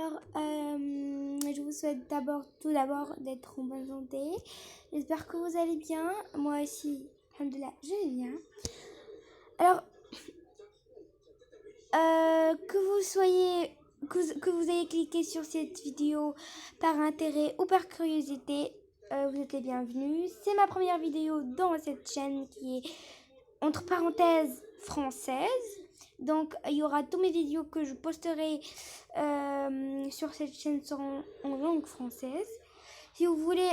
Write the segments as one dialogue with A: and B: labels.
A: Alors, je vous souhaite tout d'abord d'être en bonne santé. J'espère que vous allez bien. Moi aussi, alhamdoulilah, je vais bien. Alors, que vous ayez cliqué sur cette vidéo par intérêt ou par curiosité, vous êtes les bienvenus. C'est ma première vidéo dans cette chaîne qui est entre parenthèses française. Donc, il y aura tous mes vidéos que je posterai sur cette chaîne seront en langue française. Si vous voulez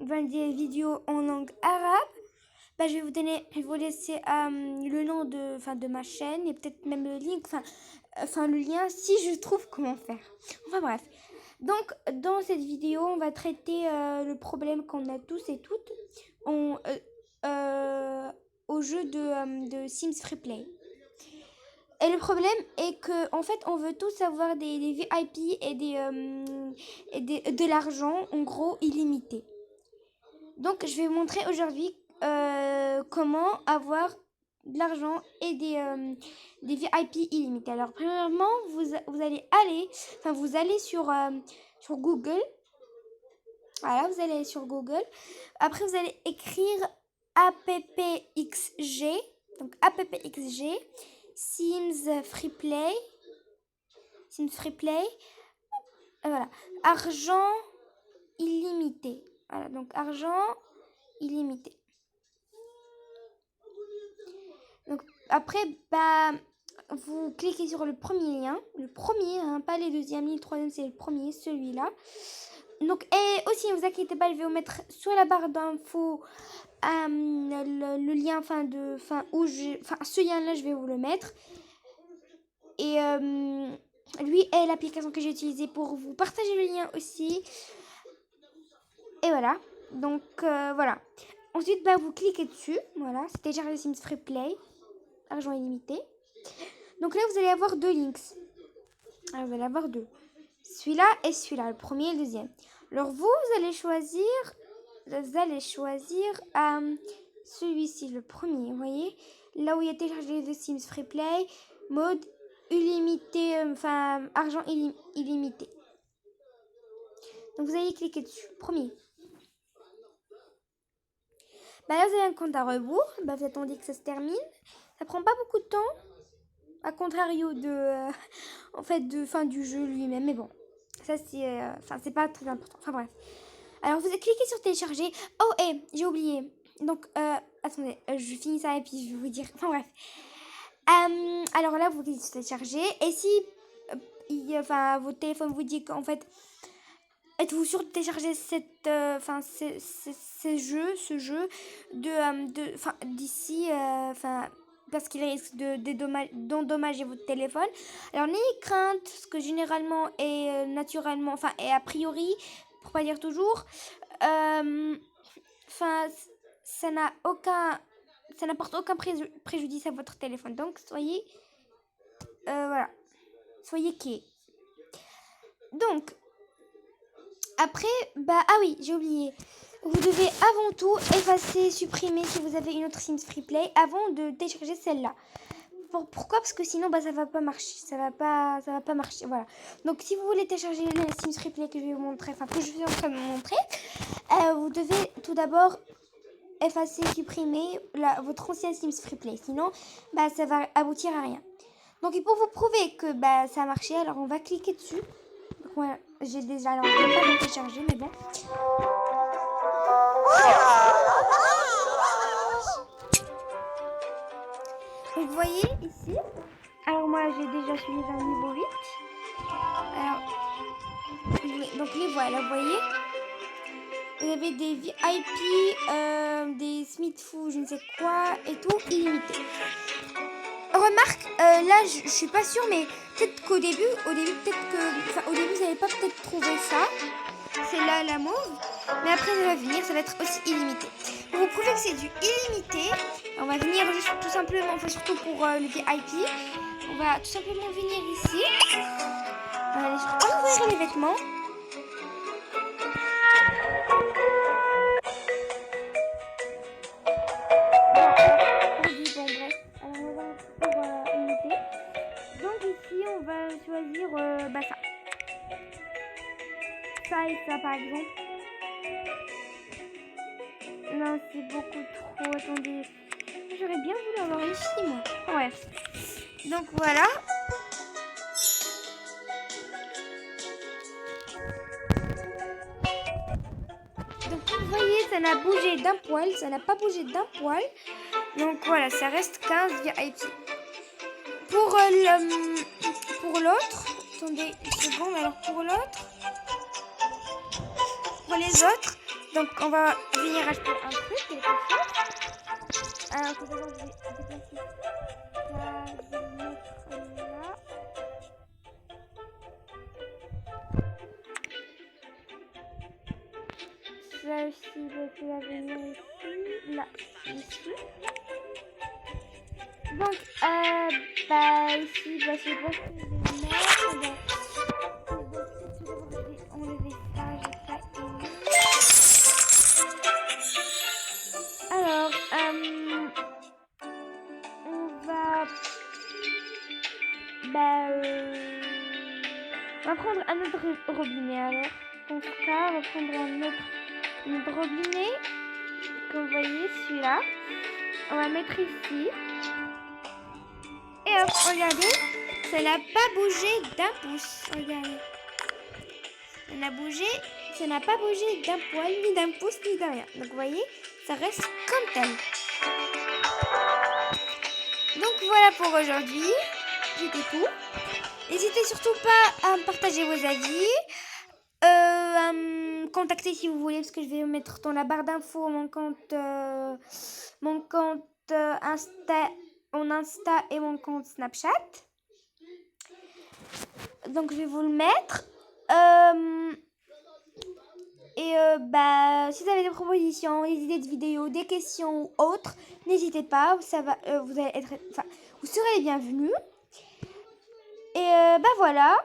A: des vidéos en langue arabe, je vais vous laisser le nom de ma chaîne et peut-être même le link, le lien si je trouve comment faire. Enfin bref. Donc, dans cette vidéo, on va traiter le problème qu'on a tous et toutes au jeu de Sims Freeplay. Et le problème est que en fait, on veut tous avoir des VIP et de l'argent, en gros, illimité. Donc, je vais vous montrer aujourd'hui comment avoir de l'argent et des VIP illimités. Alors, premièrement, vous allez sur Google. Voilà, vous allez aller sur Google. Après, vous allez écrire appxg. Donc, appxg. Sims Freeplay. Voilà. Argent illimité. Voilà, donc argent illimité. Donc après, vous cliquez sur le premier lien. Le premier, pas les deuxièmes ni le troisième, c'est le premier, celui-là. Donc, et aussi, ne vous inquiétez pas, je vais vous mettre sur la barre d'infos le lien, ce lien-là, je vais vous le mettre. Et lui est l'application que j'ai utilisée pour vous partager le lien aussi. Et voilà. Donc, voilà. Ensuite, vous cliquez dessus. Voilà. C'est télécharger Sims Freeplay. Argent illimité. Donc là, vous allez avoir deux links. Alors, vous allez avoir deux. Celui-là et celui-là. Le premier et le deuxième. Alors, vous allez choisir celui-ci, le premier. Vous voyez, là où il y a téléchargé The Sims Freeplay, mode illimité, argent illimité. Donc, vous allez cliquer dessus. Premier. Là, vous avez un compte à rebours. Vous attendez que ça se termine. Ça prend pas beaucoup de temps. À contrario du jeu lui-même. Mais bon, ça c'est pas très important. Enfin bref. Alors, vous cliquez sur télécharger. Oh, j'ai oublié. Donc, attendez, je finis ça et puis je vais vous dire. Enfin bref. Alors là, vous cliquez sur télécharger. Et si votre téléphone vous dit qu'en fait, êtes-vous sûr de télécharger ce jeu d'ici, parce qu'il risque d'endommager votre téléphone. Alors, n'ayez crainte, parce que généralement et naturellement, et a priori, pour pas dire toujours, ça n'apporte aucun préjudice à votre téléphone. Donc, soyez quai. Donc, après, oui, j'ai oublié. Vous devez avant tout supprimer si vous avez une autre Sims Freeplay avant de télécharger celle-là. Pourquoi? Parce que sinon, ça va pas marcher. Ça va pas marcher. Voilà. Donc, si vous voulez télécharger les Sims Freeplay que je vais vous montrer, que je suis en train de vous montrer, vous devez tout d'abord supprimer votre ancien Sims Freeplay. Sinon, ça va aboutir à rien. Donc, pour vous prouver que ça a marché, alors on va cliquer dessus. Donc, voilà, j'ai déjà, alors je vais pas le télécharger, mais bon. Donc, vous voyez ici, alors moi j'ai déjà suivi un niveau 8. Alors, donc les voilà, vous voyez. Vous avez des VIP, des Smithfou, je ne sais quoi, et tout, illimité. Remarque, là, je suis pas sûre, mais peut-être qu'au début, au début, vous n'avez pas peut-être trouvé ça. C'est là la mauve. Mais après, ça va venir, ça va être aussi illimité. Pour vous prouver que c'est du illimité, on va venir juste tout simplement, surtout pour le VIP, on va tout simplement venir ici. On va aller sur ouvrir les vêtements. Donc ici on va choisir ça. ça et ça par exemple. Non, c'est beaucoup trop. Attendez. J'aurais bien voulu avoir une fille, moi. Bref. Donc voilà. Donc vous voyez, ça n'a bougé d'un poil. Ça n'a pas bougé d'un poil. Donc voilà, ça reste 15 VIP. Pour l'autre. Attendez une seconde. Alors pour l'autre. Pour les autres. Donc on va venir acheter un truc, quelque chose. Alors tout d'abord, je vais déplacer ça. Je vais le mettre là. Ça aussi, je vais venir ici. Là, ici. Donc, ici, c'est bon, je vais le mettre. Donc, je vais enlever ça, j'ai ça ici. Alors, on va prendre un autre robinet alors. Dans ce cas, on va prendre un autre robinet. Comme vous voyez, celui-là. On va mettre ici. Et hop, regardez. Ça n'a pas bougé d'un pouce. Regardez. Ça n'a pas bougé d'un poil, ni d'un pouce, ni de rien. Donc vous voyez, ça reste comme tel. Donc voilà pour aujourd'hui. C'était tout. N'hésitez surtout pas à partager vos avis. À me contacter si vous voulez, parce que je vais mettre dans la barre d'infos mon compte Insta et mon compte Snapchat. Donc je vais vous le mettre. Si vous avez des propositions, des idées de vidéos, des questions ou autres, n'hésitez pas. Ça va, vous serez les bienvenus. Et voilà.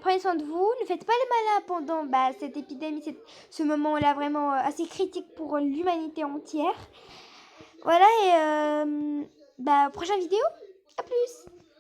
A: Prenez soin de vous, ne faites pas les malins pendant cette épidémie, ce moment-là vraiment assez critique pour l'humanité entière. Voilà, et prochaine vidéo, à plus.